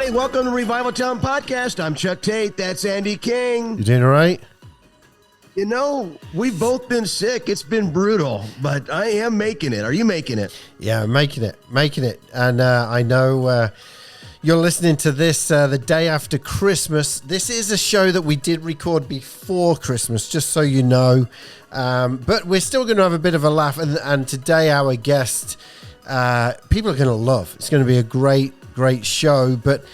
Hey, welcome to Revival Town Podcast. I'm Chuck Tate. That's Andy King. You doing all right? You know, we've both been sick. It's been brutal, but I am making it. Are you making it? Yeah, I'm making it. And I know you're listening to this the day after Christmas. This is a show that we did record before Christmas, just so you know. But we're still going to have a bit of a laugh. And today our guest, people are going to love. It's going to be a great show. But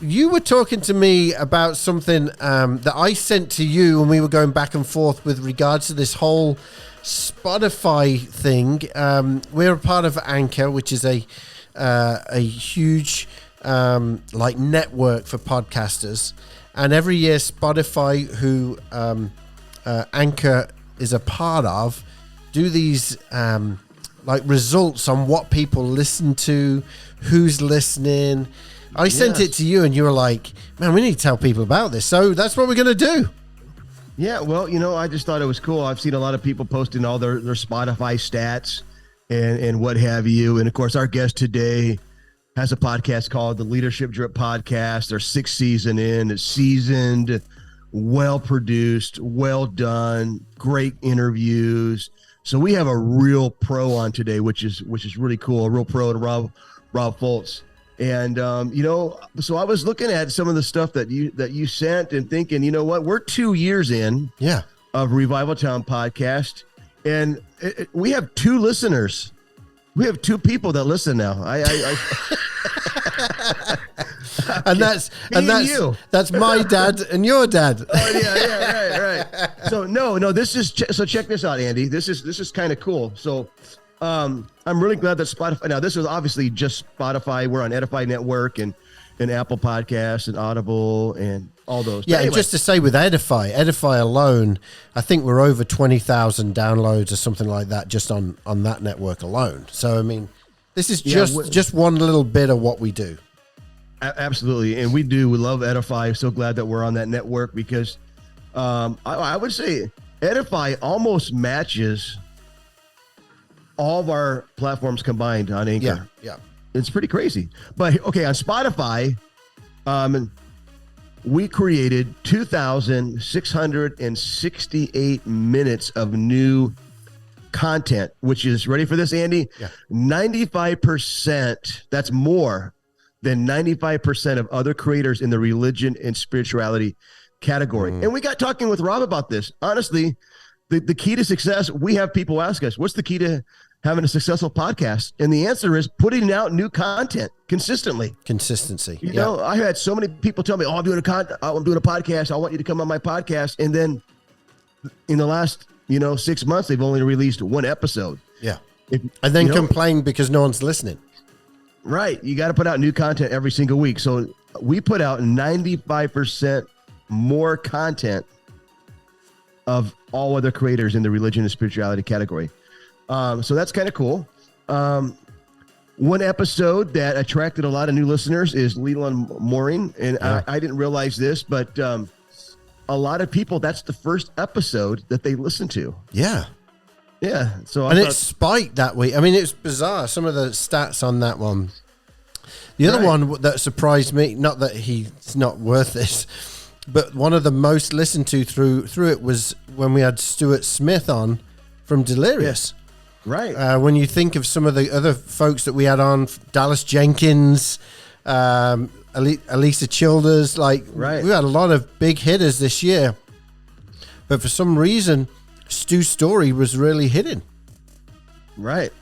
you were talking to me about something that I sent to you when we were going back and forth with regards to this whole Spotify thing. We're a part of Anchor, which is a huge like network for podcasters. And every year Spotify, who Anchor is a part of, do these like results on what people listen to, who's listening. I sent it to you and you were like, man, we need to tell people about this. So that's what we're going to do. Yeah, well, you know, I just thought it was cool. I've seen a lot of people posting all their Spotify stats and what have you. And, of course, our guest today has a podcast called the Leadership Drip Podcast. They're 6th season in. It's seasoned, well-produced, well done, great interviews. So we have a real pro on today, which is really cool, a real pro, to Rob Fultz. And, you know, so I was looking at some of the stuff that you sent and thinking, you know what, we're 2 years in of Revival Town Podcast, and we have 2 listeners. We have 2 people that listen now. That's my dad and your dad. Oh yeah, right. So no, so check this out, Andy. This is kind of cool. So, I'm really glad that Spotify. Now, this is obviously just Spotify. We're on Edify Network and Apple Podcasts and Audible and all those. Yeah, anyway. And just to say, with Edify alone, I think we're over 20,000 downloads or something like that just on that network alone. So, I mean, this is just one little bit of what we do. Absolutely, and we love Edify. So glad that we're on that network because I would say Edify almost matches all of our platforms combined on Anchor. Yeah. It's pretty crazy. But okay, on Spotify, we created 2,668 minutes of new content, which is, ready for this, Andy? Yeah. 95%. That's more than 95% of other creators in the religion and spirituality category. And we got talking with Rob about this. Honestly, the key to success, we have people ask us, what's the key to having a successful podcast? And the answer is putting out new content consistently. Consistency. You know, I had so many people tell me, I'm doing a podcast. I want you to come on my podcast. And then in the last, 6 months, they've only released 1 episode. Yeah. And then complain because no one's listening. Right. You got to put out new content every single week. So we put out 95% more content of all other creators in the religion and spirituality category. So that's kind of cool. One episode that attracted a lot of new listeners is Leland Mooring. And I didn't realize this, but a lot of people, that's the first episode that they listen to. Yeah. Yeah. So it spiked that week. I mean, it's bizarre. Some of the stats on that one. The other one that surprised me, not that he's not worth this, but one of the most listened to through it was when we had Stuart Smith on from Delirious. Right. When you think of some of the other folks that we had on, Dallas Jenkins, Alisa Childers, we had a lot of big hitters this year. But for some reason, Stu's story was really hitting. Right.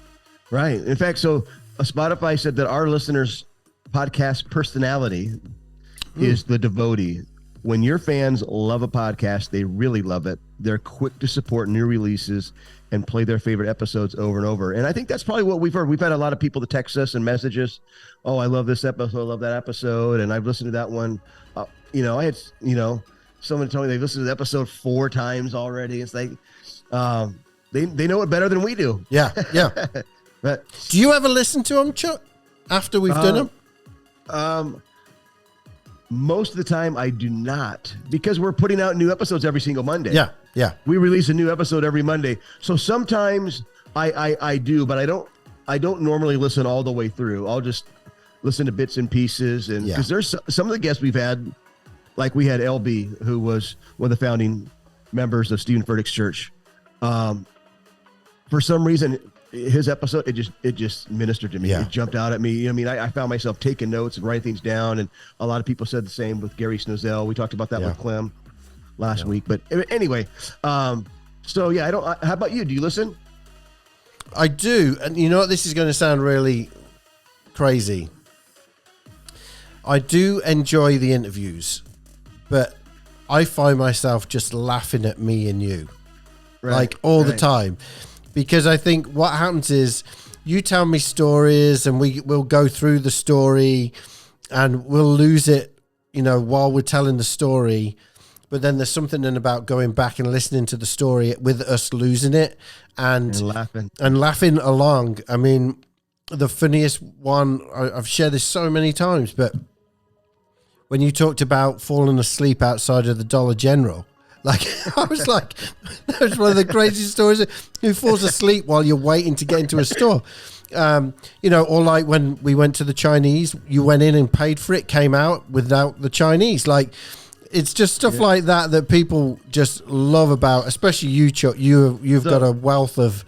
In fact, so Spotify said that our listeners' podcast personality is the devotee. When your fans love a podcast, they really love it. They're quick to support new releases and play their favorite episodes over and over. And I think that's probably what we've heard. We've had a lot of people to text us and message us. Oh, I love this episode. I love that episode. And I've listened to that one. I had, someone told me they've listened to the episode 4 times already. It's like, they know it better than we do. Yeah. But do you ever listen to them, Chuck, after we've done them? Most of the time I do not, because we're putting out new episodes every single Monday. Yeah. We release a new episode every Monday. So sometimes I do, but I don't normally listen all the way through. listen to bits and pieces. And because there's some of the guests we've had, like we had LB, who was one of the founding members of Stephen Furtick's church. For some reason, his episode, it just ministered to me. It jumped out at me. I mean, I found myself taking notes and writing things down, and a lot of people said the same with Gary Snozell. We talked about that with Clem last week. But anyway, so yeah, how about you? Do you listen? I do. And you know what? This is going to sound really crazy. I do enjoy the interviews, but I find myself just laughing at me and you like all the time, because I think what happens is you tell me stories and we'll go through the story and we'll lose it, while we're telling the story. But then there's something about going back and listening to the story with us losing it and laughing along. I mean, the funniest one, I've shared this so many times, but when you talked about falling asleep outside of the Dollar General, like, I was like, that was one of the craziest stories. Who falls asleep while you're waiting to get into a store? Or like when we went to the Chinese, you went in and paid for it, came out without the Chinese. Like, it's just stuff like that people just love about, especially you, Chuck. You've got a wealth of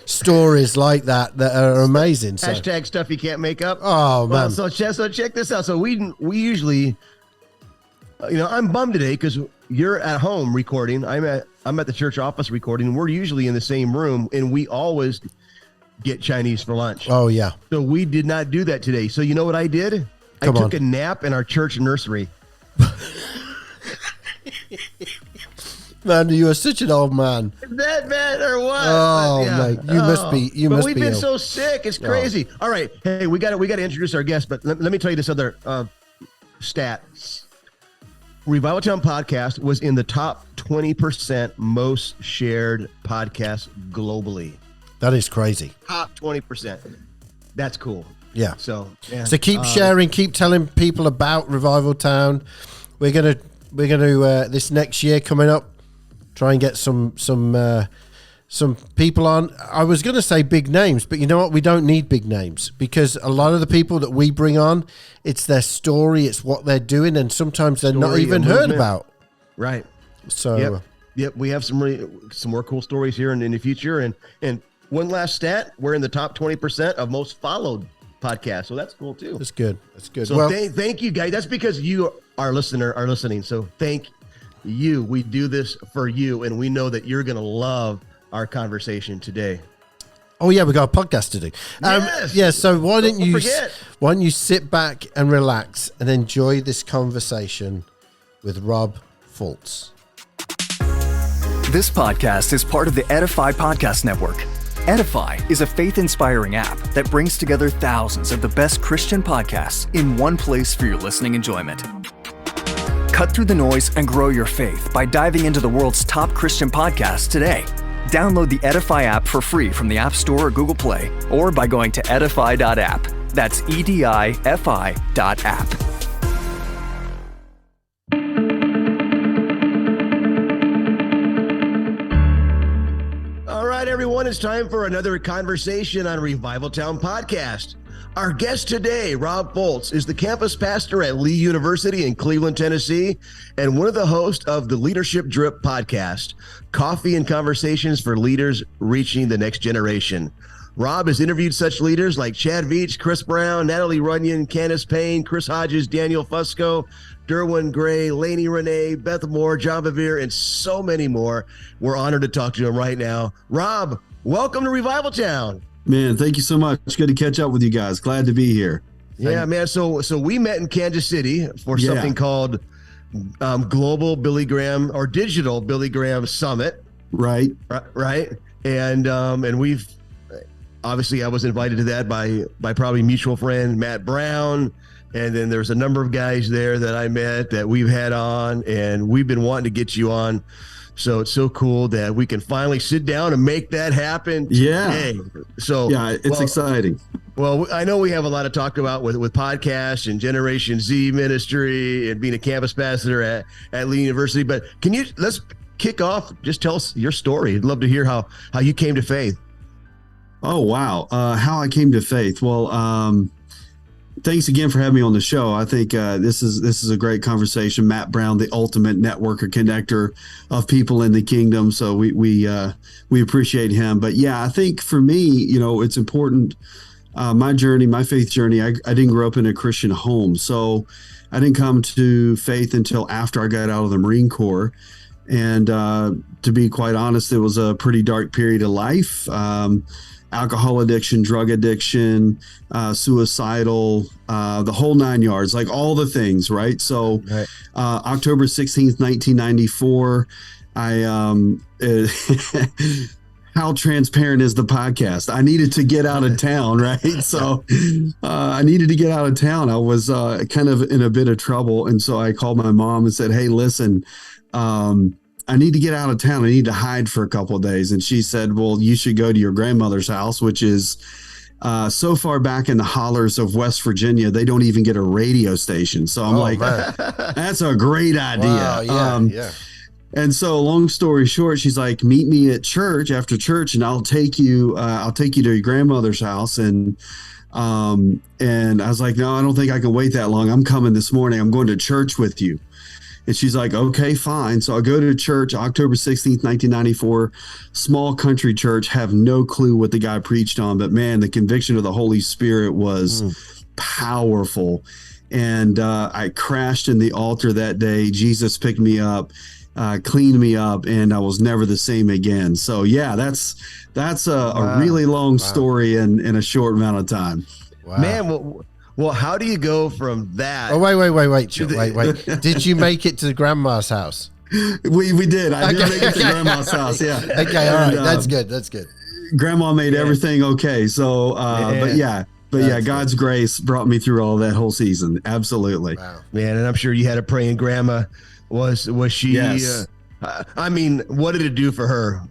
stories like that are amazing. So. Hashtag stuff you can't make up. Oh, man. So check this out. So we usually, I'm bummed today because you're at home recording. I'm at the church office recording. We're usually in the same room, and we always get Chinese for lunch. Oh, yeah. So we did not do that today. So you know what I did? I took a nap in our church nursery. Man, you are such an old man. Is that bad or what? Oh, mate, you must be. But we've been so sick. It's crazy. All right, hey, we got to introduce our guest. But let me tell you this other stat. Revival Town podcast was in the top 20% most shared podcast globally. That is crazy. Top 20%. That's cool. Yeah. So keep sharing, keep telling people about Revival Town. We're gonna this next year coming up, try and get some people on. I was gonna say big names, but you know what? We don't need big names, because a lot of the people that we bring on, it's their story, it's what they're doing, and sometimes they're not even heard about. Right. So yep. We have some more cool stories here in the future. And one last stat: we're in the top 20% of most followed podcast, so that's cool too. That's good. So thank you, guys. That's because you, our listener, are listening. So thank you. We do this for you, and we know that you're going to love our conversation today. Oh yeah, we got a podcast to do. Yes. So why don't you sit back and relax and enjoy this conversation with Rob Fultz. This podcast is part of the Edify Podcast Network. Edify is a faith-inspiring app that brings together thousands of the best Christian podcasts in one place for your listening enjoyment. Cut through the noise and grow your faith by diving into the world's top Christian podcasts today. Download the Edify app for free from the App Store or Google Play, or by going to edify.app. That's EDIFI.app. Everyone, it's time for another conversation on Revival Town Podcast. Our guest today, Rob Fultz, is the campus pastor at Lee University in Cleveland, Tennessee, and one of the hosts of the Leadership Drip podcast, coffee and conversations for leaders reaching the next generation. Rob has interviewed such leaders like Chad Veach, Chris Brown, Natalie Runion, Candace Payne, Chris Hodges, Daniel Fusco, Derwin Gray, Laney Rene, Beth Moore, John Bevere, and so many more. We're honored to talk to him right now. Rob, welcome to Revival Town. Man, thank you so much. Good to catch up with you guys. Glad to be here. Yeah, man. So we met in Kansas City for something called Global Billy Graham or Digital Billy Graham Summit. Right. Right. And we've obviously I was invited to that by probably mutual friend Matt Brown. And then there's a number of guys there that I met that we've had on, and we've been wanting to get you on. So it's so cool that we can finally sit down and make that happen today. Yeah. So it's exciting. Well, I know we have a lot to talk about with podcasts and Generation Z ministry and being a campus pastor at Lee University. But let's kick off. Just tell us your story. I'd love to hear how you came to faith. Oh, wow. How I came to faith. Well, thanks again for having me on the show. I think this is a great conversation. Matt Brown, the ultimate networker, connector of people in the kingdom. So we appreciate him. But yeah, I think for me, it's important. My journey, my faith journey, I didn't grow up in a Christian home. So I didn't come to faith until after I got out of the Marine Corps. And to be quite honest, it was a pretty dark period of life. Alcohol addiction, drug addiction, suicidal, the whole 9 yards, like all the things, right? So right. October 16th, 1994, how transparent is the podcast? I needed to get out of town, right? So I needed to get out of town. I was kind of in a bit of trouble. And so I called my mom and said, hey, listen, I need to get out of town. I need to hide for a couple of days. And she said, well, you should go to your grandmother's house, which is so far back in the hollers of West Virginia, they don't even get a radio station. So I'm that's a great idea. Wow, yeah. And so long story short, she's like, meet me at church after church and I'll take you to your grandmother's house. And I was like, no, I don't think I can wait that long. I'm coming this morning. I'm going to church with you. And she's like, okay, fine. So I go to church, October 16th, 1994, small country church, have no clue what the guy preached on, but man, the conviction of the Holy Spirit was powerful. And I crashed in the altar that day. Jesus picked me up, cleaned me up, and I was never the same again. So yeah, that's a really long story in a short amount of time. Wow. Man, well, how do you go from that? Oh, wait. Did you make it to the grandma's house? We did. I did make it to grandma's house. Yeah. Okay. All right. That's good. Grandma made everything okay. So, but yeah, God's grace brought me through all that whole season. Absolutely. Wow. Man. And I'm sure you had a praying grandma. Was she, yes. I mean, what did it do for her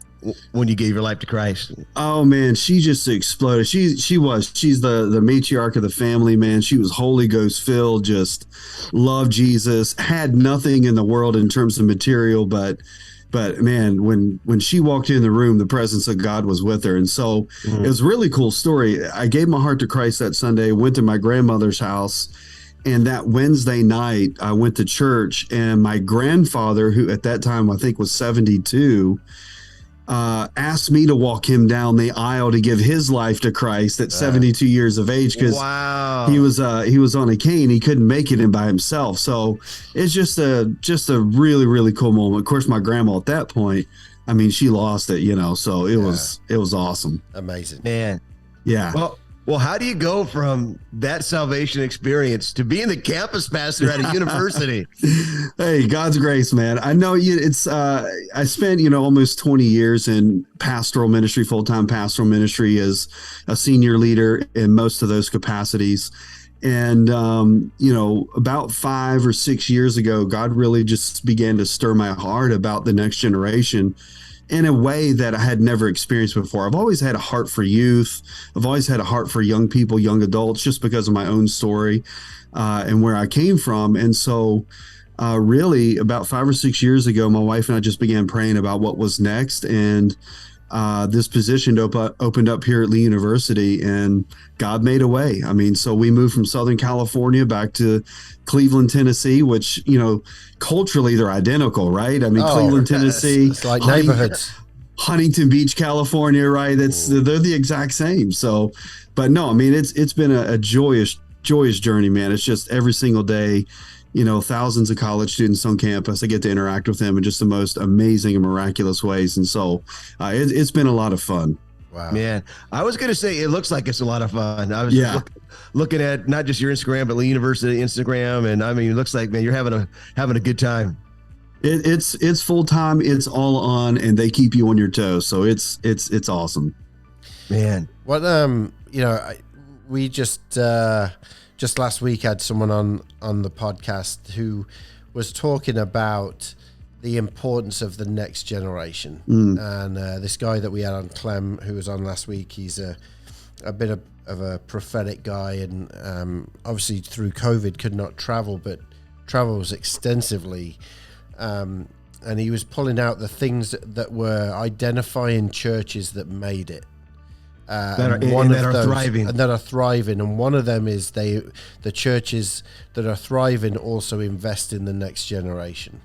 when you gave your life to Christ? Oh man, she just exploded. She's the matriarch of the family, man. She was Holy Ghost filled, just loved Jesus, had nothing in the world in terms of material, but man, when she walked in the room, the presence of God was with her. And so it was a really cool story. I gave my heart to Christ that Sunday, went to my grandmother's house. And that Wednesday night, I went to church, and my grandfather, who at that time I think was 72, asked me to walk him down the aisle to give his life to Christ at 72 years of age, because he was on a cane. He couldn't make it in by himself. So it's just a really, really cool moment. Of course, my grandma at that point, I mean, she lost it, so it was awesome. Amazing, man. Yeah. Well, how do you go from that salvation experience to being the campus pastor at a university? Hey, God's grace, man. I know it's, I spent, almost 20 years in pastoral ministry, full-time pastoral ministry as a senior leader in most of those capacities. And, about 5 or 6 years ago, God really just began to stir my heart about the next generation in a way that I had never experienced before. I've always had a heart for youth. I've always had a heart for young people, young adults, just because of my own story and where I came from. And so really about 5 or 6 years ago, my wife and I just began praying about what was next. And this position opened up here at Lee University, and God made a way. I mean, so we moved from Southern California back to Cleveland, Tennessee, which, culturally they're identical, right? I mean, Cleveland, Tennessee, it's like neighborhoods. Huntington Beach, California, right? They're the exact same. So, but no, I mean, it's been a joyous journey, man. It's just every single day, thousands of college students on campus. I get to interact with them in just the most amazing and miraculous ways. And so it's been a lot of fun. Wow. Man, I was going to say, it looks like it's a lot of fun. I was looking at not just your Instagram, but Lee University Instagram. And I mean, it looks like, man, you're having a good time. It's full time. It's all on, and they keep you on your toes. So it's awesome, man. Well, we just last week had someone on the podcast who was talking about the importance of the next generation. And this guy that we had on, Clem, who was on last week, he's a bit of a prophetic guy, and obviously through COVID could not travel, but travels extensively. And he was pulling out the things that were identifying churches that made it. that are thriving. and that are thriving. And one of them is the churches that are thriving also invest in the next generation.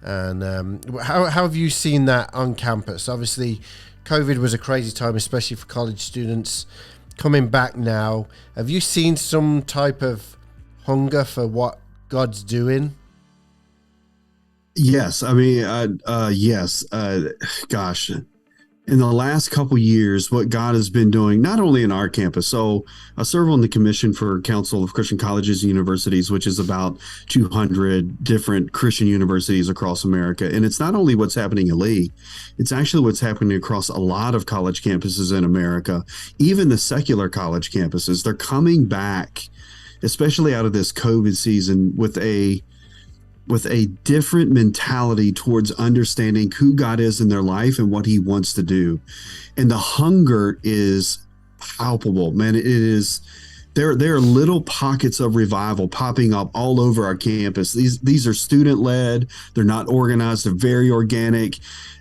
And how have you seen that on campus? Obviously, COVID was a crazy time, especially for college students. Coming back now, have you seen some type of hunger for what God's doing? Yes. I mean, yes. Gosh, in the last couple years, what God has been doing, not only in our campus. So I serve on the Commission for Council of Christian Colleges and Universities, which is about 200 different Christian universities across America. And it's not only what's happening in Lee, it's actually what's happening across a lot of college campuses in America, even the secular college campuses. They're coming back, especially out of this COVID season, with a different mentality towards understanding who God is in their life and what he wants to do. And the hunger is palpable, man. It is, there are little pockets of revival popping up all over our campus. These are student led. They're not organized. They're very organic.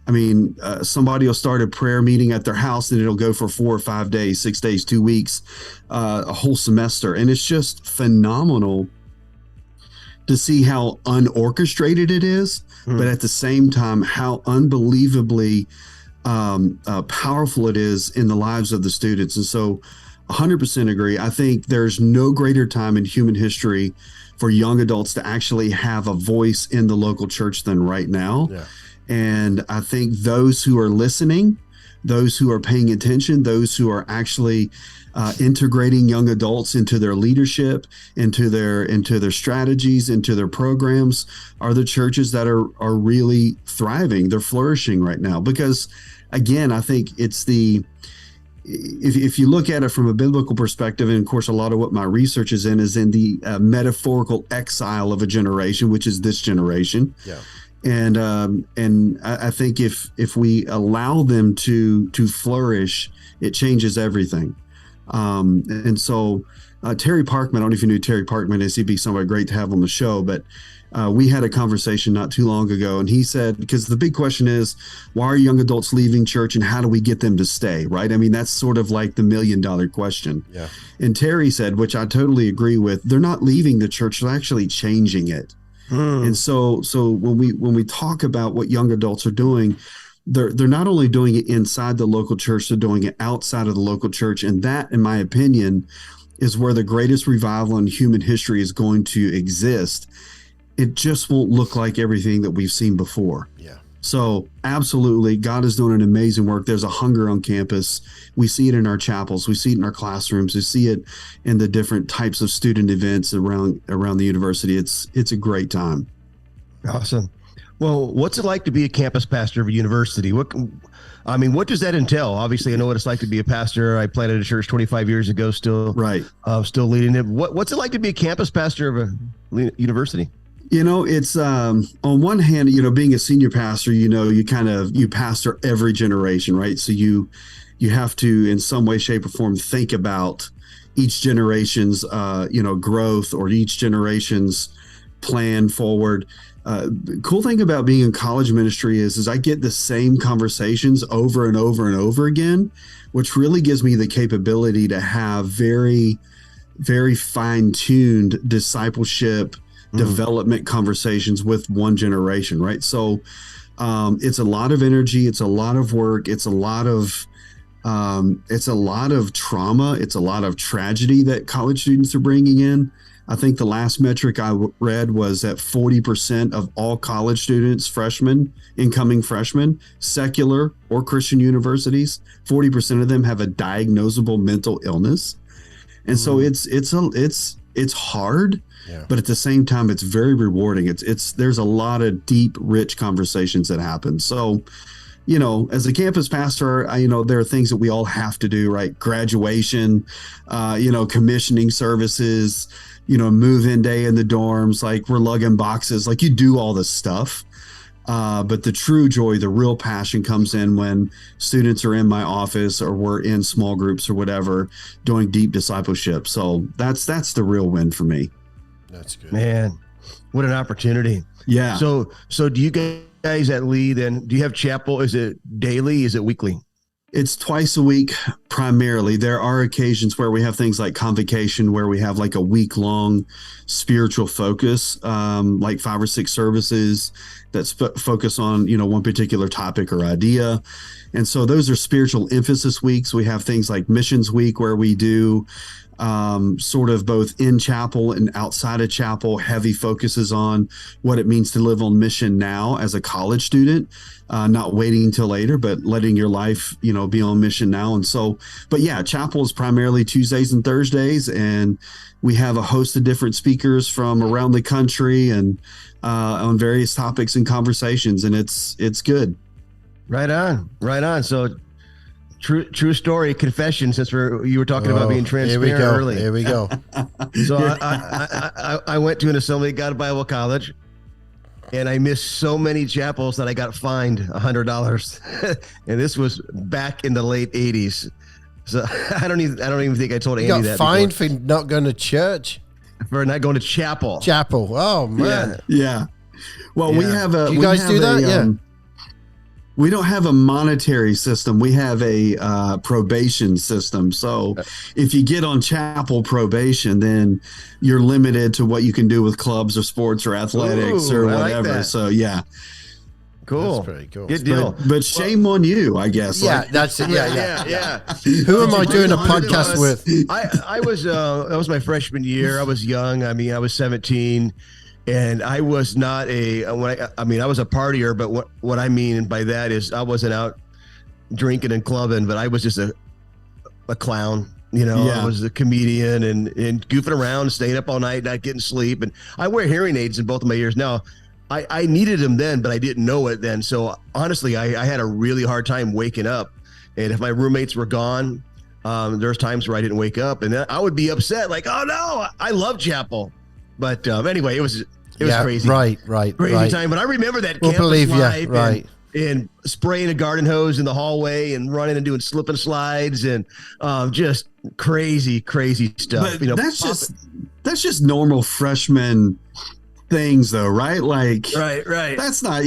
I mean, somebody will start a prayer meeting at their house and it'll go for 4 or 5 days, 6 days, 2 weeks, a whole semester. And it's just phenomenal to see how unorchestrated it is, but at the same time, how unbelievably powerful it is in the lives of the students. And so 100% agree. I think there's no greater time in human history for young adults to actually have a voice in the local church than right now. Yeah. And I think those who are listening, those who are paying attention, those who are actually integrating young adults into their leadership, into their strategies, into their programs, are the churches that are really thriving. They're flourishing right now because, again, I think it's if you look at it from a biblical perspective, and of course, a lot of what my research is in the metaphorical exile of a generation, which is this generation. Yeah. And I think if we allow them to flourish, it changes everything. And so Terry Parkman, I don't know if you knew Terry Parkman is. He'd be somebody great to have on the show, but we had a conversation not too long ago, and he said, because the big question is, why are young adults leaving church and how do we get them to stay, right? I mean, that's sort of like the $1 million question. Yeah. And Terry said, which I totally agree with, they're not leaving the church, they're actually changing it. And so when we talk about what young adults are doing, they're not only doing it inside the local church, they're doing it outside of the local church. And that, in my opinion, is where the greatest revival in human history is going to exist. It just won't look like everything that we've seen before. Yeah. So absolutely, God is doing an amazing work. There's a hunger on campus. We see it in our chapels. We see it in our classrooms. We see it in the different types of student events around the university. It's a great time. Awesome. Well, what's it like to be a campus pastor of a university? What does that entail? Obviously, I know what it's like to be a pastor. I planted a church 25 years ago, still still leading it. What's it like to be a campus pastor of a university? It's on one hand, being a senior pastor, you pastor every generation, right? So you have to, in some way, shape, or form, think about each generation's, growth or each generation's plan forward. Cool thing about being in college ministry is I get the same conversations over and over and over again, which really gives me the capability to have very, very fine-tuned discipleship development conversations with one generation, right? So it's a lot of energy, it's a lot of work, it's a lot of trauma, it's a lot of tragedy that college students are bringing in. I think the last metric I read was that 40% of all college students, incoming freshmen, secular or Christian universities, 40% of them have a diagnosable mental illness. And so it's hard, but at the same time, it's very rewarding. There's a lot of deep, rich conversations that happen. So, as a campus pastor, there are things that we all have to do, right? Graduation, commissioning services, move-in day in the dorms, like we're lugging boxes, like you do all this stuff. But the true joy, the real passion comes in when students are in my office or we're in small groups or whatever, doing deep discipleship. So that's the real win for me. That's good, man. What an opportunity. Yeah. So do you guys at Lee then, do you have chapel? Is it daily? Is it weekly? It's twice a week primarily. There are occasions where we have things like convocation, where we have like a week-long spiritual focus, like 5 or 6 services that focus on, one particular topic or idea. And so those are spiritual emphasis weeks. We have things like Missions Week, where we do sort of both in chapel and outside of chapel, heavy focuses on what it means to live on mission now as a college student, not waiting until later, but letting your life, be on mission now. And so, but yeah, chapel is primarily Tuesdays and Thursdays, and we have a host of different speakers from around the country and on various topics and conversations, and it's good. Right on. So true story, confession, since you were talking about being transparent early. Here we go. So I went to an Assembly of God Bible College, and I missed so many chapels that I got fined $100. And this was back in the late 80s. So I don't even think I told Andy that. You got fined for not going to church? For not going to chapel. Oh, man. Yeah. Well, we have a... Do you guys do that? Yeah. We don't have a monetary system. We have a probation system. So if you get on chapel probation, then you're limited to what you can do with clubs or sports or athletics or whatever. Like, so yeah. Cool. That's pretty cool. Good deal. But shame on you, I guess. Yeah, that's it. Yeah. Who am I doing a podcast with? I was that was my freshman year. I was young. I mean, I was 17. And I was not I was a partier, but what I mean by that is I wasn't out drinking and clubbing, but I was just a clown, I was a comedian and goofing around, staying up all night, not getting sleep. And I wear hearing aids in both of my ears now. I needed them then, but I didn't know it then. So honestly, I had a really hard time waking up. And if my roommates were gone, there's times where I didn't wake up, and then I would be upset, like, oh no, I love chapel. But anyway, it was crazy. Right. Crazy time. But I remember that campus life and spraying a garden hose in the hallway and running and doing slip and slides and just crazy stuff. But that's just normal freshman things, though, right? Like, right. That's not,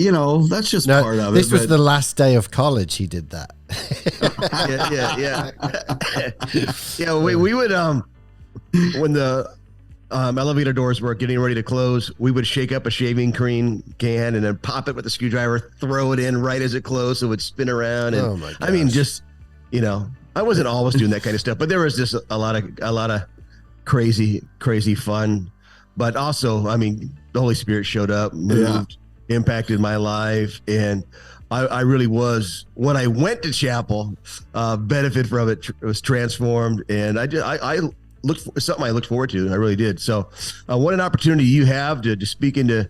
that's just part of it. This was the last day of college. He did that. Yeah. We would when the elevator doors were getting ready to close, we would shake up a shaving cream can and then pop it with a screwdriver, throw it in right as it closed, so it would spin around. And oh my gosh. I mean, just I wasn't always doing that kind of stuff, but there was just a lot of crazy fun. But also, I mean, the Holy Spirit showed up, moved, impacted my life, and I really was, when I went to chapel, benefit from it, was transformed, and I something I looked forward to. I really did. So what an opportunity you have to speak into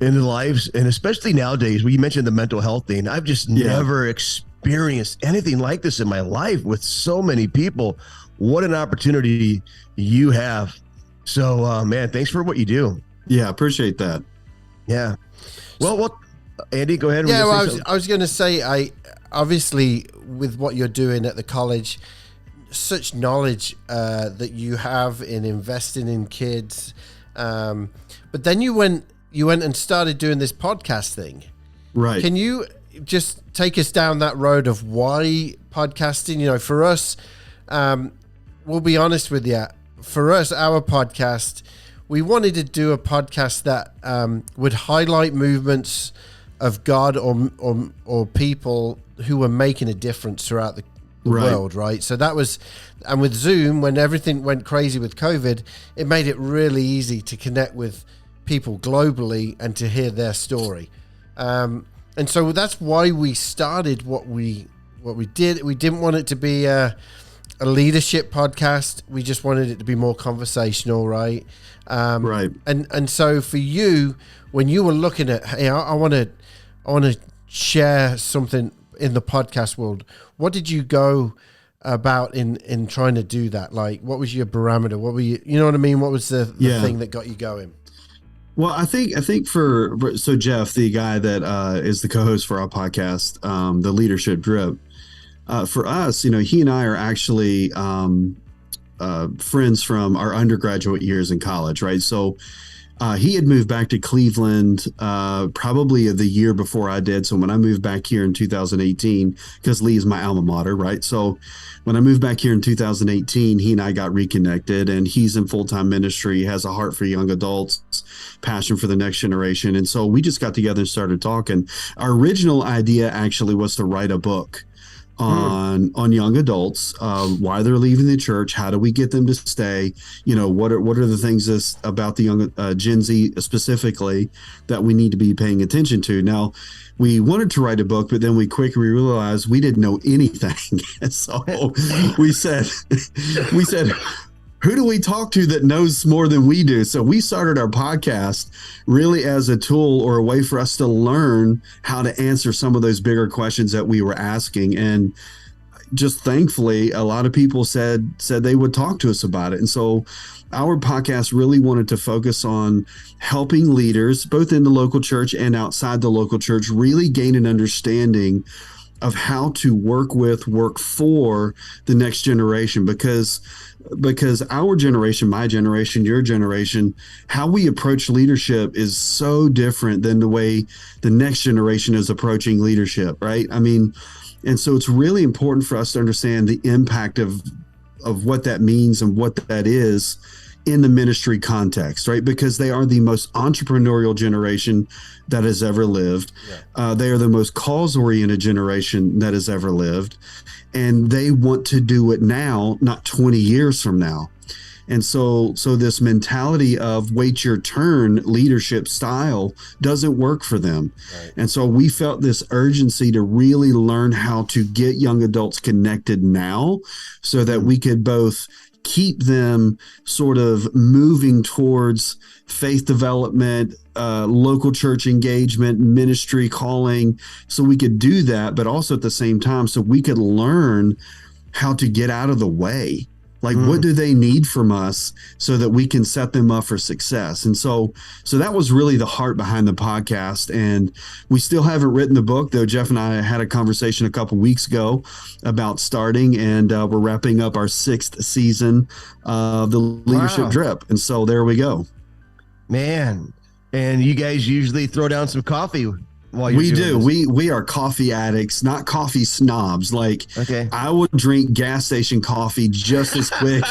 lives, and especially nowadays, when you mentioned the mental health thing, I've just never experienced anything like this in my life with so many people. What an opportunity you have. So man, thanks for what you do. Yeah, appreciate that. Yeah. Well, Andy, go ahead. Yeah, I was going to say, I obviously, with what you're doing at the college, such knowledge that you have in investing in kids, but then you went and started doing this podcast thing, right? Can you just take us down that road of why podcasting? For us, we'll be honest with you, for us, our podcast, we wanted to do a podcast that would highlight movements of God or people who were making a difference throughout the world, right? So that was, and with Zoom, when everything went crazy with COVID, it made it really easy to connect with people globally and to hear their story. And so that's why we started what we did. We didn't want it to be a leadership podcast. We just wanted it to be more conversational, right? Right. And so for you, when you were looking at, hey, I want to share something in the podcast world, what did you go about in trying to do that? Like, what was your barometer? What were you know what I mean? What was the thing that got you going? Well, I think so Jeff, the guy that is the co-host for our podcast, the Leadership Drip, for us, he and I are actually friends from our undergraduate years in college, right? So He had moved back to Cleveland probably the year before I did. So when I moved back here in 2018, because Lee is my alma mater, right? So when I moved back here in 2018, he and I got reconnected, and he's in full-time ministry, has a heart for young adults, passion for the next generation. And so we just got together and started talking. Our original idea actually was to write a book on young adults, why they're leaving the church, how do we get them to stay, what are the things about the young Gen Z specifically that we need to be paying attention to. Now, we wanted to write a book, but then we quickly realized we didn't know anything. So we said, who do we talk to that knows more than we do? So we started our podcast really as a tool or a way for us to learn how to answer some of those bigger questions that we were asking. And just thankfully, a lot of people said they would talk to us about it. And so our podcast really wanted to focus on helping leaders, both in the local church and outside the local church, really gain an understanding of how to work for the next generation, because our generation, my generation, your generation, how we approach leadership is so different than the way the next generation is approaching leadership, right? I mean, and so it's really important for us to understand the impact of what that means and what that is in the ministry context, right? Because they are the most entrepreneurial generation that has ever lived. Yeah. They are the most cause-oriented generation that has ever lived. And they want to do it now, not 20 years from now. And so this mentality of wait your turn leadership style doesn't work for them. Right. And so we felt this urgency to really learn how to get young adults connected now so that we could both keep them sort of moving towards faith development, local church engagement, ministry calling, so we could do that, but also at the same time, so we could learn how to get out of the way. Like, what do they need from us so that we can set them up for success? And so that was really the heart behind the podcast. And we still haven't written the book, though. Jeff and I had a conversation a couple weeks ago about starting, and we're wrapping up our 6th season of the Leadership Drip. And so there we go. Man. And you guys usually throw down some coffee while you're doing this. We are coffee addicts, not coffee snobs. Like, okay, I would drink gas station coffee just as quick.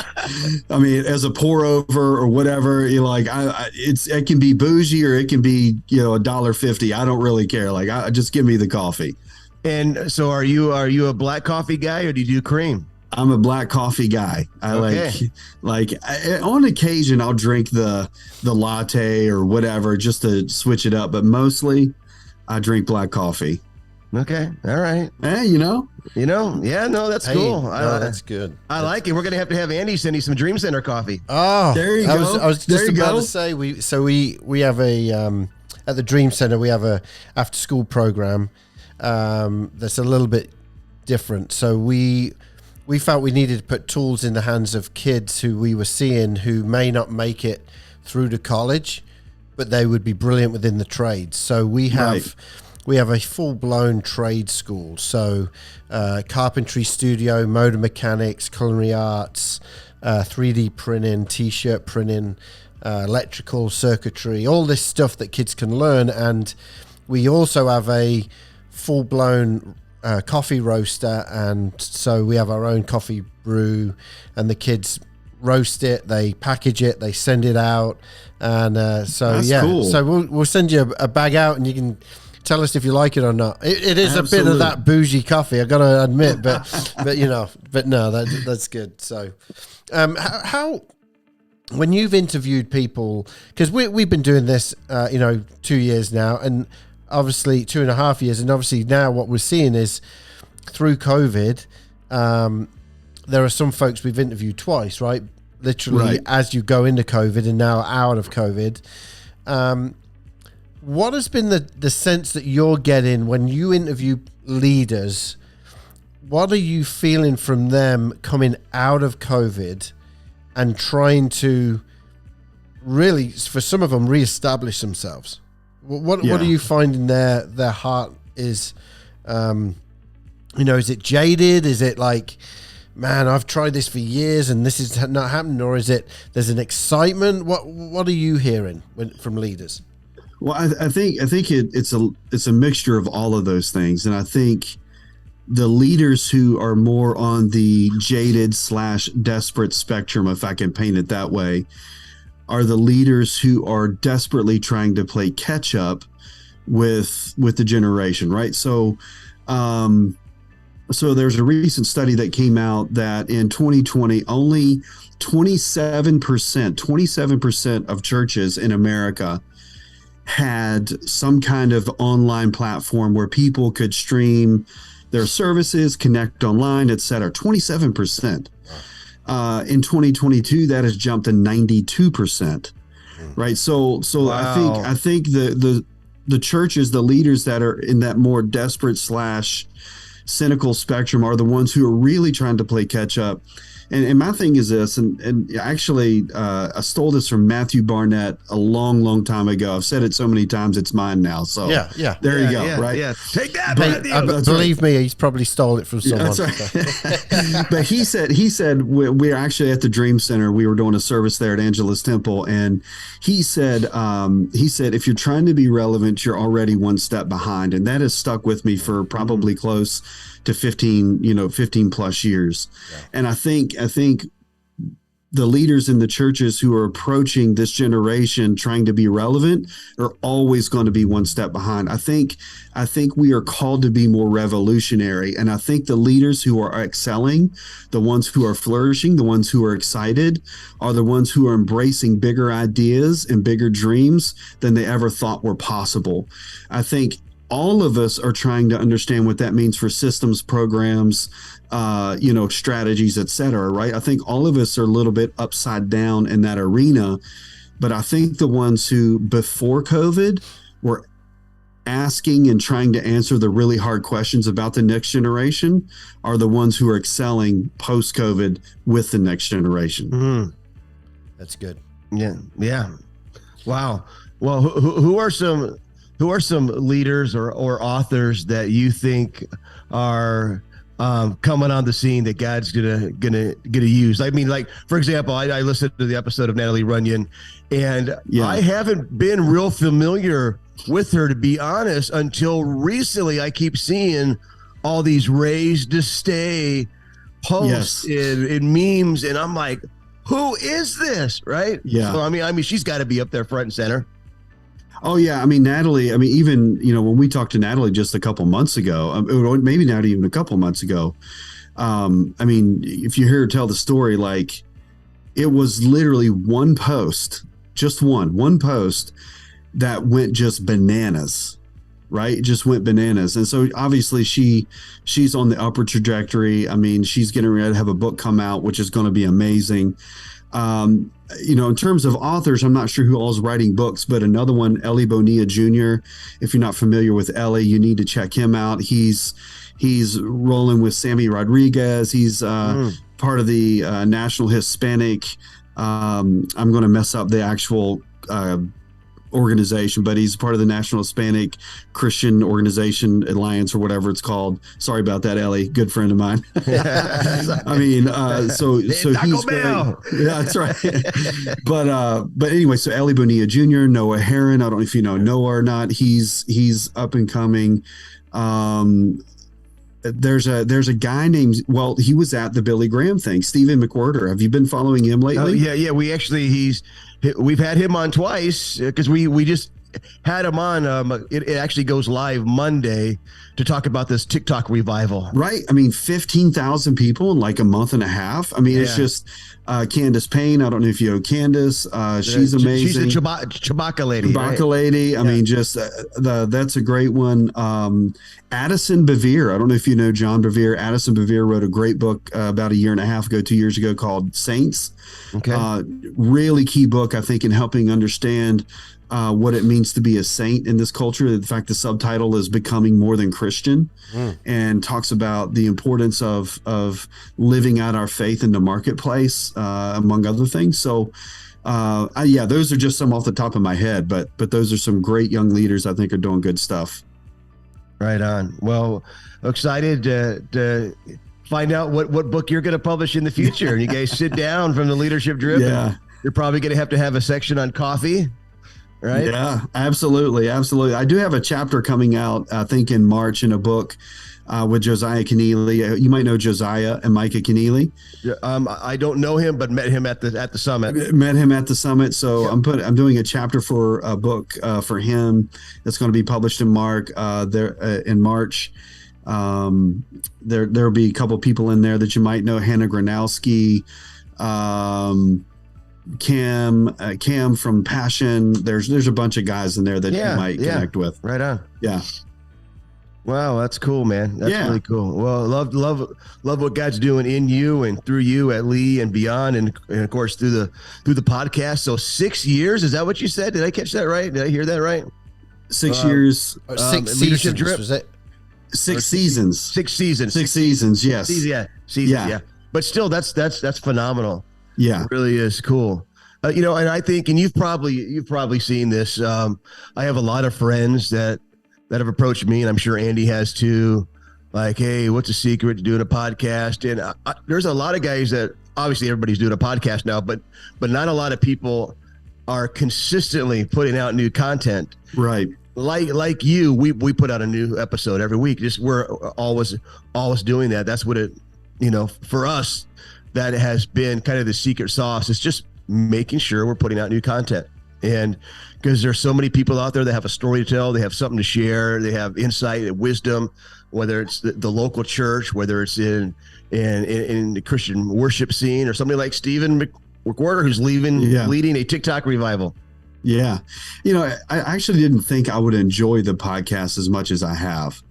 I mean, as a pour over or whatever. It can be bougie or it can be $1.50. I don't really care. Like, I just give me the coffee. And so, are you a black coffee guy or do you do cream? I'm a black coffee guy. On occasion I'll drink the latte or whatever just to switch it up, but mostly I drink black coffee. Okay. All right. Hey, yeah, no, that's cool. That's good. I like it. We're going to have Andy send you some Dream Center coffee. Oh, there you go. I was just about to say, we have at the Dream Center, we have a after school program that's a little bit different. So we felt we needed to put tools in the hands of kids who we were seeing who may not make it through to college, but they would be brilliant within the trades. So we have a full-blown trade school. So carpentry studio, motor mechanics, culinary arts, 3D printing, t-shirt printing, electrical circuitry, all this stuff that kids can learn. And we also have a full-blown coffee roaster, and so we have our own coffee brew, and the kids roast it, they package it, they send it out, and cool. So we'll send you a bag out, and you can tell us if you like it or not. It is Absolutely. A bit of that bougie coffee, I gotta admit, but no, that's good. So how when you've interviewed people, because we've been doing this 2 years now, and obviously 2.5 years, and obviously now what we're seeing is through COVID, there are some folks we've interviewed twice, right? Literally as you go into COVID and now out of COVID. What has been the sense that you're getting when you interview leaders? What are you feeling from them coming out of COVID and trying to really, for some of them, reestablish themselves? What are you finding their heart is, is it jaded? Is it like, man, I've tried this for years and this is not happening? Or is it there's an excitement? What are you hearing from leaders? Well, I think it's a mixture of all of those things, and I think the leaders who are more on the jaded / desperate spectrum, if I can paint it that way, are the leaders who are desperately trying to play catch up with the generation, right? So there's a recent study that came out that in 2020, only 27% of churches in America had some kind of online platform where people could stream their services, connect online, et cetera. 27%. In 2022, that has jumped to 92%. Right. So wow. I think the churches, the leaders that are in that more desperate / cynical spectrum are the ones who are really trying to play catch up. And my thing is this, and actually, I stole this from Matthew Barnett a long time ago. I've said it so many times, it's mine now. So yeah, there you go, right? Yeah. Take that, Matthew. Believe me, he's probably stole it from someone. That's right. But he said we're actually at the Dream Center. We were doing a service there at Angela's Temple, and he said if you're trying to be relevant, you're already one step behind, and that has stuck with me for probably close to 15 plus years. Yeah. And I think the leaders in the churches who are approaching this generation trying to be relevant are always going to be one step behind. I think we are called to be more revolutionary. And I think the leaders who are excelling, the ones who are flourishing, the ones who are excited, are the ones who are embracing bigger ideas and bigger dreams than they ever thought were possible. I think all of us are trying to understand what that means for systems, programs, strategies, et cetera, right? I think all of us are a little bit upside down in that arena, but I think the ones who before COVID were asking and trying to answer the really hard questions about the next generation are the ones who are excelling post-COVID with the next generation. Mm-hmm. That's good. Yeah. Wow. Well, who are some leaders or authors that you think are coming on the scene that God's gonna use? I mean, like, for example, I listened to the episode of Natalie Runion, and I haven't been real familiar with her, to be honest, until recently. I keep seeing all these raised to stay posts in memes, and I'm like, who is this? Right? Yeah. So I mean, she's got to be up there front and center. Oh yeah, I mean Natalie. I mean, even when we talked to Natalie just a couple months ago, maybe not even a couple months ago. I mean, if you hear her tell the story, like it was literally one post, just one post that went just bananas, right? It just went bananas, and so obviously she's on the upward trajectory. I mean, she's getting ready to have a book come out, which is going to be amazing. In terms of authors, I'm not sure who all's writing books, but another one, Ellie Bonilla Jr. If you're not familiar with Ellie, you need to check him out. He's rolling with Sammy Rodriguez. He's part of the National Hispanic. I'm going to mess up the actual organization, but he's part of the National Hispanic Christian Organization Alliance or whatever it's called. Sorry about that, Ellie. Good friend of mine. I mean, so he's great. Yeah, that's right. But anyway, so Ellie Bonilla Jr., Noah Herron. I don't know if you know Noah or not. He's up and coming. There's a guy named, he was at the Billy Graham thing, Stephen McWhirter. Have you been following him lately? Yeah. We've had him on twice because we just had him on. It actually goes live Monday to talk about this TikTok revival. Right. I mean, 15,000 people in like a month and a half. I mean, it's just Candace Payne. I don't know if you know Candace. She's amazing. She's a Chewbacca lady. Chewbacca lady. I mean, just that's a great one. Addison Bevere. I don't know if you know John Bevere. Addison Bevere wrote a great book about 2 years ago called Saints. Okay. Really key book, I think, in helping understand what it means to be a saint in this culture. In fact, the subtitle is Becoming More Than Christian, and talks about the importance of living out our faith in the marketplace, among other things. So, those are just some off the top of my head, but those are some great young leaders I think are doing good stuff. Right on. Well, excited to find out what book you're going to publish in the future. And you guys sit down from the Leadership Drip. Yeah. You're probably going to have a section on coffee, right? Yeah, absolutely. Absolutely. I do have a chapter coming out, I think in March, in a book with Josiah Keneally. You might know Josiah and Micah Keneally. I don't know him, but met him at the summit. Met him at the summit. So I'm doing a chapter for a book for him that's going to be published in March. There'll be a couple people in there that you might know: Hannah Granowski, Cam from Passion. There's a bunch of guys in there that you might connect with. Right on. Yeah. Wow, that's cool, man. That's really cool. Well, love what God's doing in you and through you at Lee and beyond, and of course through the podcast. So 6 years, is that what you said? Did I catch that right? Did I hear that right? 6 years, 6 Leadership seasons. Drip? Was it? 6 seasons. 6 seasons. 6 seasons. Yes. Yeah. But still, that's phenomenal. Yeah. It really is cool. And I think, and you've probably seen this. I have a lot of friends that have approached me, and I'm sure Andy has too. Like, hey, what's the secret to doing a podcast? And there's a lot of guys that obviously everybody's doing a podcast now, but not a lot of people are consistently putting out new content. Right. Like you, we put out a new episode every week. Just we're always doing that. That's what it, for us, that has been kind of the secret sauce. It's just making sure we're putting out new content. And because there's so many people out there that have a story to tell, they have something to share, they have insight and wisdom, whether it's the local church, whether it's in the Christian worship scene, or somebody like Stephen McWhorter, who's leading a TikTok revival. Yeah. I actually didn't think I would enjoy the podcast as much as I have.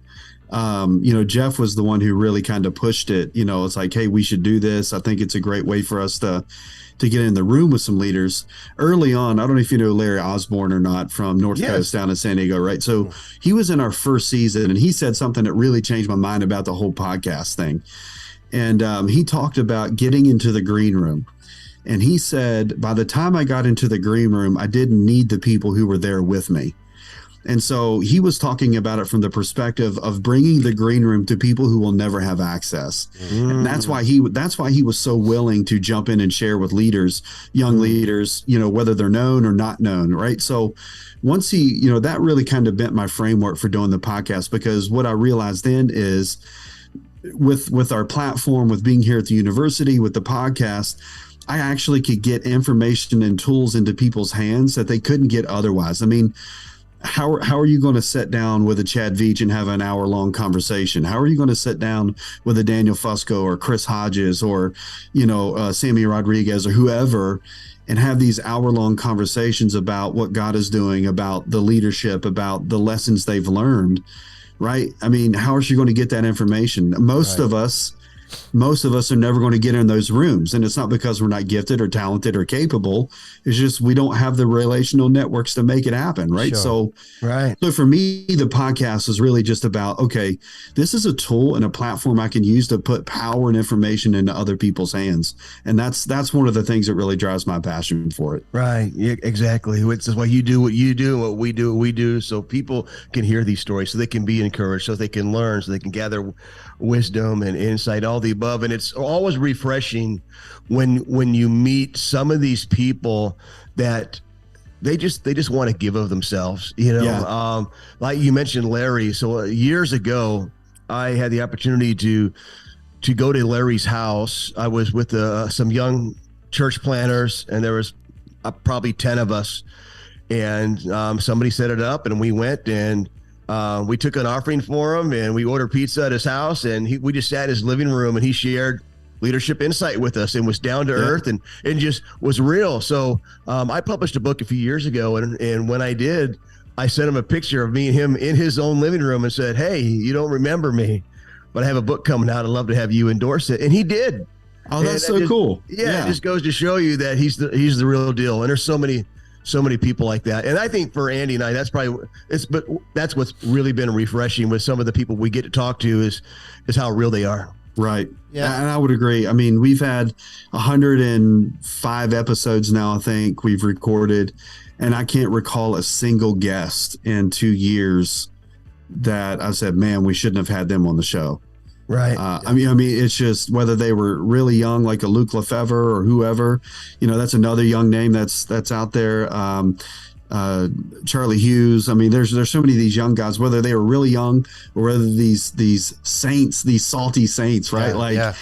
Jeff was the one who really kind of pushed it. It's like, hey, we should do this. I think it's a great way for us to get in the room with some leaders early on. I don't know if you know Larry Osborne or not, from North Coast down in San Diego, right? So he was in our first season, and he said something that really changed my mind about the whole podcast thing. And he talked about getting into the green room. And he said, by the time I got into the green room, I didn't need the people who were there with me. And so he was talking about it from the perspective of bringing the green room to people who will never have access. And that's why he was so willing to jump in and share with leaders, young leaders, whether they're known or not known. Right. So once he, that really kind of bent my framework for doing the podcast, because what I realized then is with our platform, with being here at the university, with the podcast, I actually could get information and tools into people's hands that they couldn't get otherwise. I mean, how are you going to sit down with a Chad Veach and have an hour-long conversation? How are you going to sit down with a Daniel Fusco or Chris Hodges or, Sammy Rodriguez or whoever and have these hour-long conversations about what God is doing, about the leadership, about the lessons they've learned, right? I mean, how is she going to get that information? Most of us are never going to get in those rooms. And it's not because we're not gifted or talented or capable. It's just we don't have the relational networks to make it happen. Right. Sure. So for me, the podcast is really just about, okay, this is a tool and a platform I can use to put power and information into other people's hands. And that's one of the things that really drives my passion for it. Right. Yeah, exactly. It's why you do what you do, what we do, so people can hear these stories, so they can be encouraged, so they can learn, so they can gather wisdom and insight, all the above. And it's always refreshing when you meet some of these people that they just want to give of themselves, like you mentioned Larry. So years ago, I had the opportunity to go to Larry's house. I was with some young church planners, and there was probably 10 of us, and somebody set it up, and we went, and we took an offering for him, and we ordered pizza at his house, and we just sat in his living room, and he shared leadership insight with us and was down to earth and just was real. So I published a book a few years ago, and when I did, I sent him a picture of me and him in his own living room and said, hey, you don't remember me, but I have a book coming out. I'd love to have you endorse it. And he did. Oh, that's so cool. Yeah, it just goes to show you that he's the real deal. And there's so many people like that. And I think for Andy and I, but that's what's really been refreshing with some of the people we get to talk to is how real they are. Right. Yeah. And I would agree. I mean, we've had 105 episodes now, I think we've recorded, and I can't recall a single guest in 2 years that I said, man, we shouldn't have had them on the show. Right. I mean, it's just whether they were really young, like a Luke Lefevre or whoever, that's another young name that's out there. Charlie Hughes. I mean, there's so many of these young guys, whether they were really young or whether these saints, these salty saints, right? Like a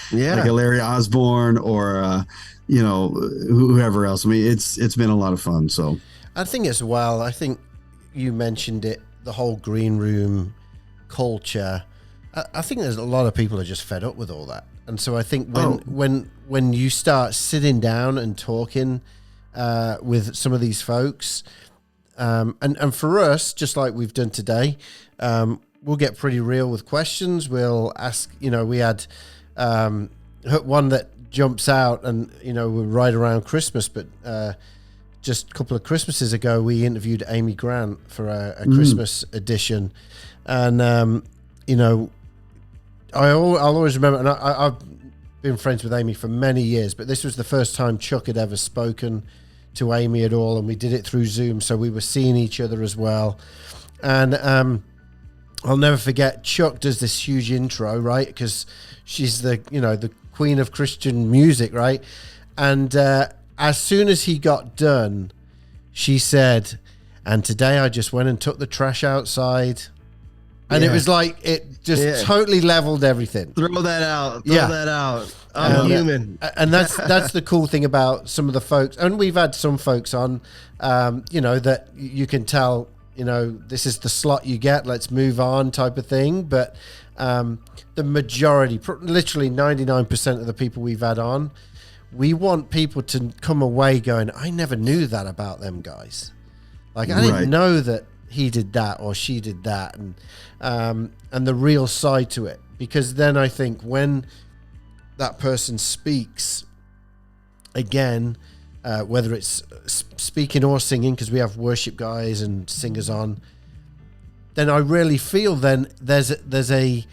Larry Osborne or whoever else. I mean, it's been a lot of fun. So I think as well, I think you mentioned it, the whole green room culture. I think there's a lot of people are just fed up with all that. And so I think when you start sitting down and talking with some of these folks, and for us, just like we've done today, we'll get pretty real with questions. We'll ask, we had one that jumps out and, we're right around Christmas, but just a couple of Christmases ago, we interviewed Amy Grant for a Christmas edition. And, I'll always remember, and I've been friends with Amy for many years, but this was the first time Chuck had ever spoken to Amy at all, and we did it through Zoom, so we were seeing each other as well. And I'll never forget, Chuck does this huge intro, right? Because she's the queen of Christian music, right? And as soon as he got done, she said, "And today I just went and took the trash outside." And it was like, it just totally leveled everything. Throw that out. Throw that out. I'm human. And that's the cool thing about some of the folks. And we've had some folks on, that you can tell, this is the slot you get, let's move on type of thing. But the majority, literally 99% of the people we've had on, we want people to come away going, I never knew that about them guys. Like, I didn't know that he did that or she did that, and the real side to it. Because then I think when that person speaks again, whether it's speaking or singing, because we have worship guys and singers on, then I really feel then there's a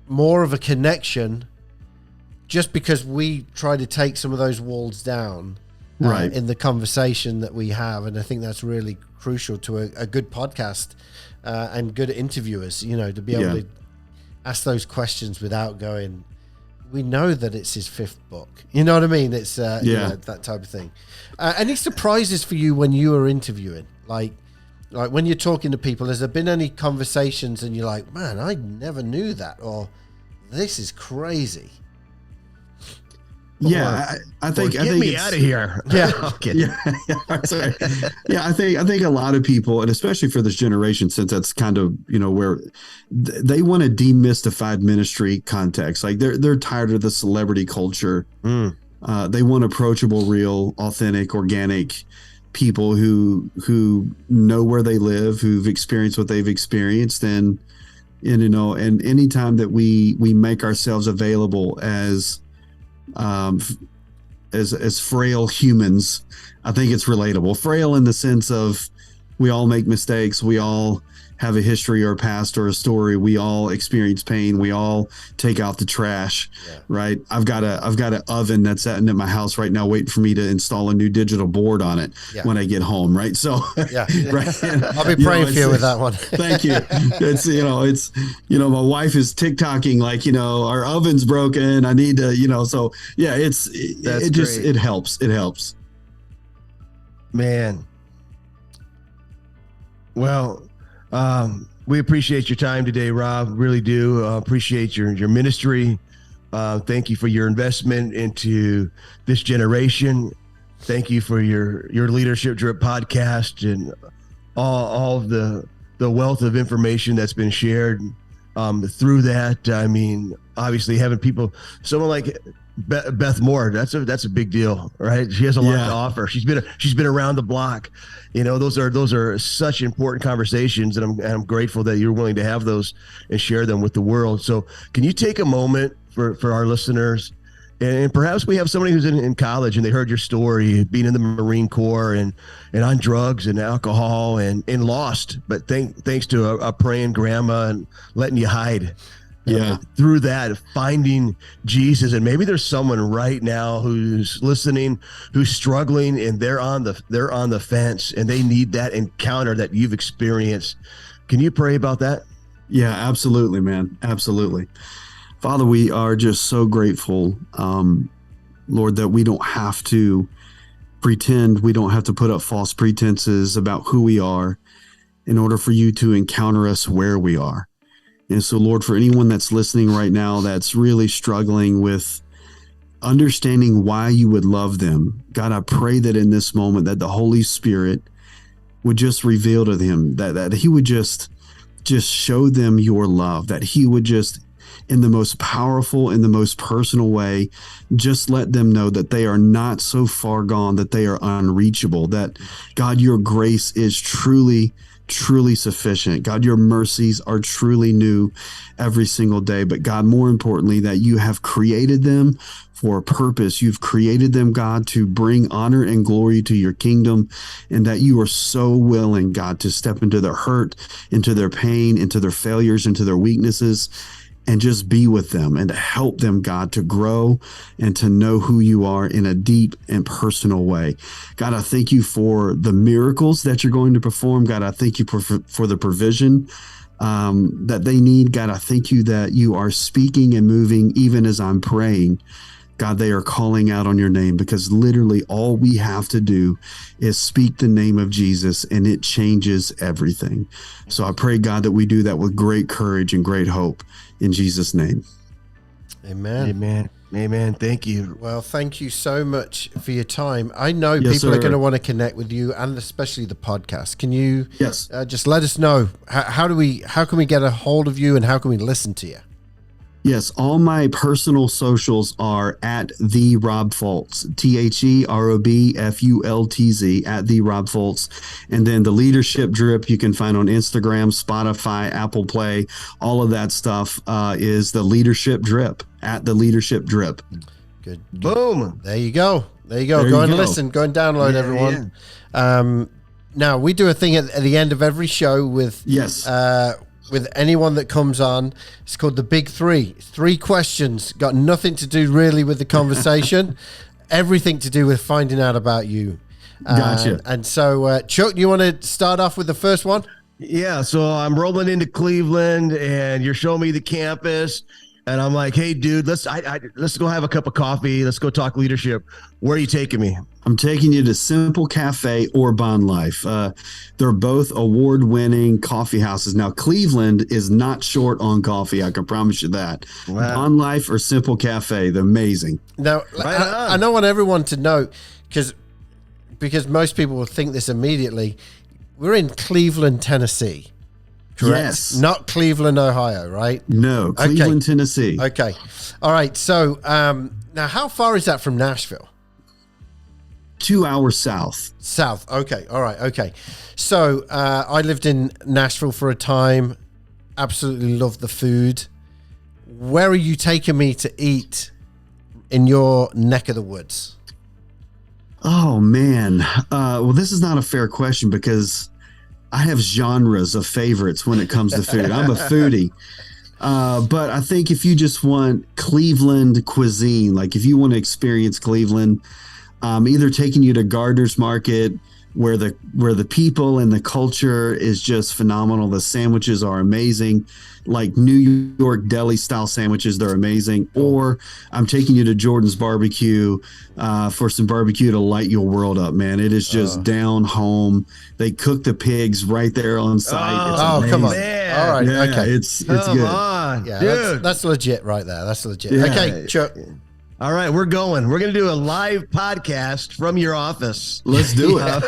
more of a connection, just because we try to take some of those walls down in the conversation that we have. And I think that's really crucial to a good podcast and good interviewers, to be able to ask those questions without going, we know that it's his fifth book. You know what I mean? It's that type of thing. Any surprises for you when you were interviewing? Like when you're talking to people, has there been any conversations and you're like, man, I never knew that, or this is crazy? Yeah, I think get me out of here. Yeah, sorry. I think a lot of people, and especially for this generation, since that's kind of where they want a demystified ministry context. Like they're tired of the celebrity culture. They want approachable, real, authentic, organic people who know where they live, who've experienced what they've experienced, and anytime that we make ourselves available as frail humans, I think it's relatable. Frail in the sense of we all make mistakes. We all have a history or a past or a story. We all experience pain. We all take out the trash, right? I've got an oven that's sitting at my house right now, waiting for me to install a new digital board on it when I get home, right? So, right? I'll be praying for you with that one. Thank you. It's my wife is TikToking like, our oven's broken. I need to, so it helps. It helps. Man. Well, we appreciate your time today, Rob. Really do appreciate your ministry. Thank you for your investment into this generation. Thank you for your Leadership Drip podcast and all of the wealth of information that's been shared through that. I mean, obviously having people, someone like Beth Moore, that's a big deal, right? She has a lot to offer. She's been around the block. Those are such important conversations, and I'm grateful that you're willing to have those and share them with the world. So can you take a moment for our listeners, and perhaps we have somebody who's in college and they heard your story, being in the Marine Corps and on drugs and alcohol and lost, but thanks to a praying grandma and letting you hide. Through that, finding Jesus. And maybe there's someone right now who's listening, who's struggling, and they're on the fence, and they need that encounter that you've experienced. Can you pray about that? Yeah, absolutely, man. Absolutely. Father, we are just so grateful, Lord, that we don't have to pretend, we don't have to put up false pretenses about who we are in order for you to encounter us where we are. And so, Lord, for anyone that's listening right now that's really struggling with understanding why you would love them, God, I pray that in this moment that the Holy Spirit would just reveal to them that he would just show them your love, that he would just, in the most powerful, in the most personal way, just let them know that they are not so far gone, that they are unreachable, that God, your grace is truly sufficient. God, your mercies are truly new every single day. But God, more importantly, that you have created them for a purpose. You've created them, God, to bring honor and glory to your kingdom, and that you are so willing, God, to step into their hurt, into their pain, into their failures, into their weaknesses, and just be with them and to help them, God, to grow and to know who you are in a deep and personal way. God, I thank you for the miracles that you're going to perform. God, I thank you for the provision that they need. God, I thank you that you are speaking and moving even as I'm praying. God, they are calling out on your name, because literally all we have to do is speak the name of Jesus and it changes everything. So I pray, God, that we do that with great courage and great hope in Jesus' name. Amen. Amen. Amen. Thank you. Well, thank you so much for your time. I know Yes, people are sir. going to want to connect with you, and especially the podcast. Can you Yes. just let us know how can we get a hold of you, and how can we listen to you? Yes, all my personal socials are at the Rob Fultz, TheRobFultz, at the Rob Fultz. And then the Leadership Drip you can find on Instagram, Spotify, Apple Play, all of that stuff is the Leadership Drip, at the Leadership Drip. Good. Boom. There you go. There you go. There Go you and go. listen. Go and download, Yeah, everyone. Now, we do a thing at the end of every show with anyone that comes on. It's called the Big Three. 3 questions. Got nothing to do really with the conversation. Everything to do with finding out about you. Gotcha. And so, Chuck, you want to start off with the first one? Yeah, so I'm rolling into Cleveland, and you're showing me the campus, and I'm like, "Hey, dude, let's go have a cup of coffee. Let's go talk leadership. Where are you taking me?" I'm taking you to Simple Cafe or Bond Life. They're both award-winning coffee houses. Now, Cleveland is not short on coffee. I can promise you that. Wow. Bond Life or Simple Cafe, they're amazing. Now, Right on. I don't want everyone to know, because most people will think this immediately. We're in Cleveland, Tennessee, correct? Yes. Not Cleveland, Ohio, right? No, Cleveland, Tennessee. Okay. All right. So now, how far is that from Nashville? 2 hours south. South. Okay. All right. Okay. So I lived in Nashville for a time. Absolutely loved the food. Where are you taking me to eat in your neck of the woods? Oh, man. Well, this is not a fair question because I have genres of favorites when it comes to food. I'm a foodie. But I think if you just want Cleveland cuisine, like if you want to experience Cleveland, either taking you to Gardner's Market, where the people and the culture is just phenomenal. The sandwiches are amazing, like New York deli style sandwiches. They're amazing. Or I'm taking you to Jordan's Barbecue for some barbecue to light your world up, man. It is just down home. They cook the pigs right there on site. It's Oh, come on. man. All right. Yeah, Okay. it's Come good. on, Yeah, dude. that's legit right there. That's legit. Yeah. Okay, Chuck. All right, we're going. We're going to do a live podcast from your office. Let's do it.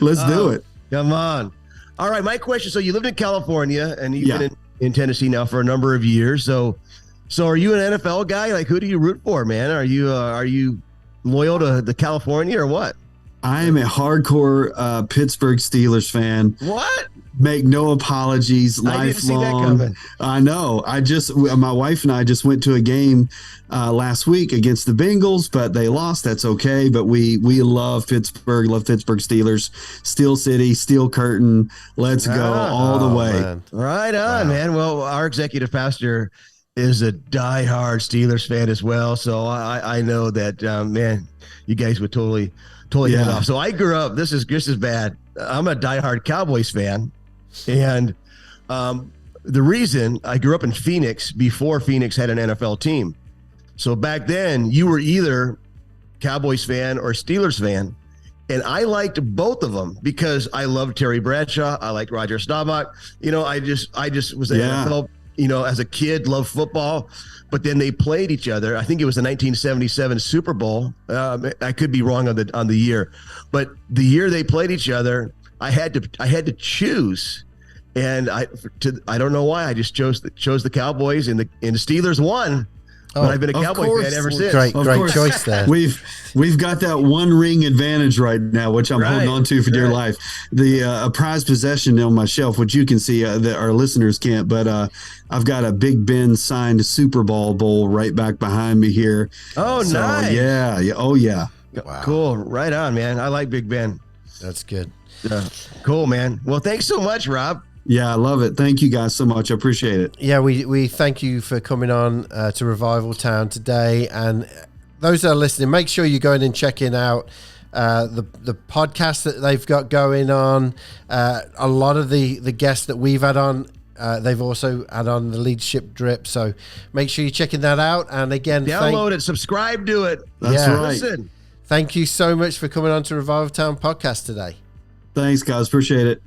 Let's do it. Come on. All right, my question. So you lived in California, and you've Yeah. been in Tennessee now for a number of years. So are you an NFL guy? Like, who do you root for, man? Are you loyal to the California or what? I am a hardcore Pittsburgh Steelers fan. What? Make no apologies. I didn't see that Lifelong. coming. I know. My wife and I just went to a game last week against the Bengals, but they lost. That's okay. But we love Pittsburgh. Love Pittsburgh Steelers. Steel City, Steel Curtain. Let's go all the way. Man. Right on, man. Well, our executive pastor is a diehard Steelers fan as well. So I know that, man, you guys would totally head off. So I grew up, this is just as bad. I'm a diehard Cowboys fan. And the reason I grew up in Phoenix before Phoenix had an NFL team. So back then you were either Cowboys fan or Steelers fan. And I liked both of them because I loved Terry Bradshaw. I liked Roger Staubach. I just was an NFL, as a kid, loved football. But then they played each other. I think it was the 1977 Super Bowl. I could be wrong on the year, but the year they played each other, I had to choose, and I don't know why I just chose the Cowboys, and the Steelers won. But I've been a Cowboy fan ever since. Great choice there. We've got that one ring advantage right now, which I'm holding on to for dear life. The a prized possession on my shelf, which you can see that our listeners can't, but I've got a Big Ben signed Super Bowl right back behind me here. Oh, so, nice. Yeah. Oh, yeah. Wow. Cool. Right on, man. I like Big Ben. That's good. Cool, man. Well, thanks so much, Rob. Yeah, I love it. Thank you guys so much. I appreciate it. Yeah, we thank you for coming on to Revival Town today. And those that are listening, make sure you're going and checking out the podcast that they've got going on. A lot of the guests that we've had on, they've also had on the Leadership Drip. So make sure you're checking that out. And again, download it, subscribe to it. That's right. Listen. Thank you so much for coming on to Revival Town podcast today. Thanks, guys. Appreciate it.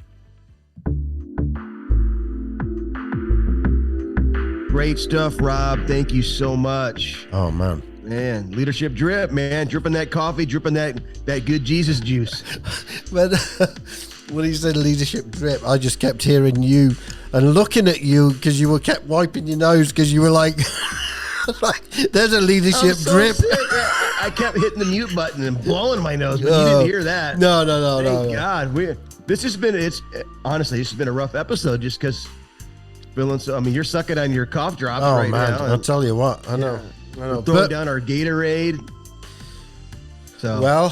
Great stuff, Rob. Thank you so much. Oh, man. Man, Leadership Drip, man. Dripping that coffee, dripping that good Jesus juice. But when he said Leadership Drip, I just kept hearing you and looking at you because you were kept wiping your nose because you were like, there's a Leadership Drip. I kept hitting the mute button and blowing my nose, but you didn't hear that. No. Thank God. This has been a rough episode just because feeling so. I mean, you're sucking on your cough drops right now. I'll tell you what. I know. Throwing down our Gatorade. So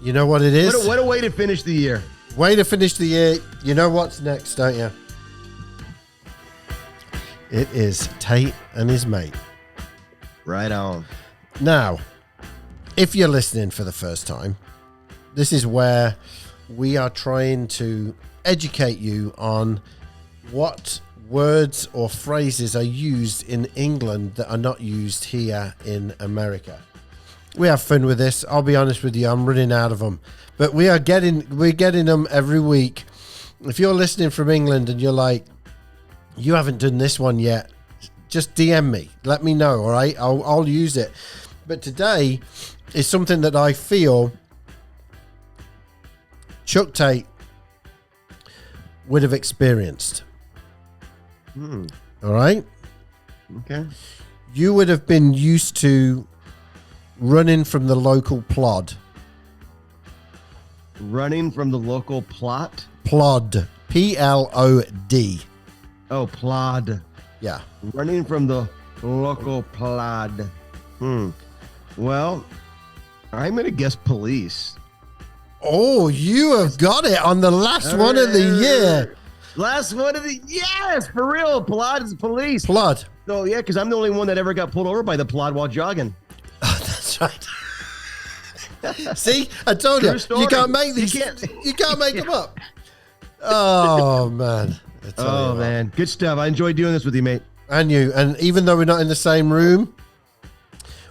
you know what it is. What a way to finish the year. Way to finish the year. You know what's next, don't you? It is Tate and his mate. Right on. Now, if you're listening for the first time, this is where we are trying to educate you on what words or phrases are used in England that are not used here in America. We have fun with this. I'll be honest with you, I'm running out of them, but we're getting them every week. If you're listening from England and you're like, you haven't done this one yet, just DM me. Let me know. All right, I'll use it. But today is something that I feel Chuck Tate would have experienced. All right. Okay. You would have been used to running from the local plod. Running from the local plot? Plod. Plod. Oh, plod. Yeah. Running from the local plod. Well, I'm going to guess police. Oh, you have got it on the last one of the year. Last one of the yes, for real. Plod is police. Plod. So yeah, because I'm the only one that ever got pulled over by the plod while jogging. Oh, that's right. See, I told you, you can't make these. You can't make them up. Oh man. Oh man, good stuff. I enjoyed doing this with you, mate. And you. And even though we're not in the same room,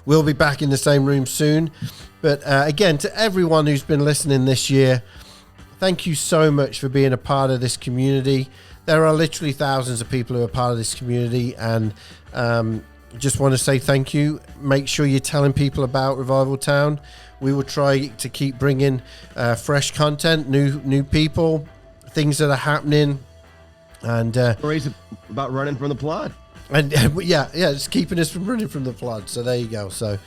we'll be back in the same room soon. But again, to everyone who's been listening this year, thank you so much for being a part of this community. There are literally thousands of people who are part of this community, and just want to say thank you. Make sure you're telling people about Revival Town. We will try to keep bringing fresh content, new people, things that are happening, and stories about running from the plot. And yeah, it's keeping us from running from the plot. So there you go. So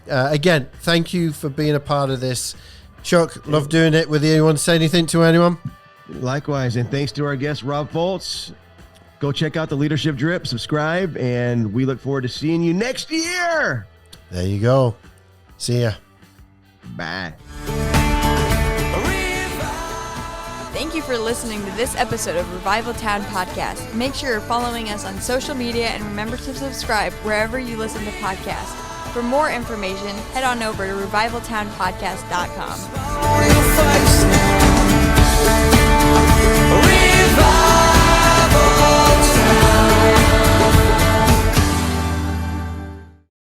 again, thank you for being a part of this. Chuck, love doing it with you. You want to say anything to anyone? Likewise, and thanks to our guest, Rob Fultz. Go check out the Leadership Drip, subscribe, and we look forward to seeing you next year. There you go. See ya. Bye. Thank you for listening to this episode of Revival Town Podcast. Make sure you're following us on social media and remember to subscribe wherever you listen to podcasts. For more information, head on over to revivaltownpodcast.com.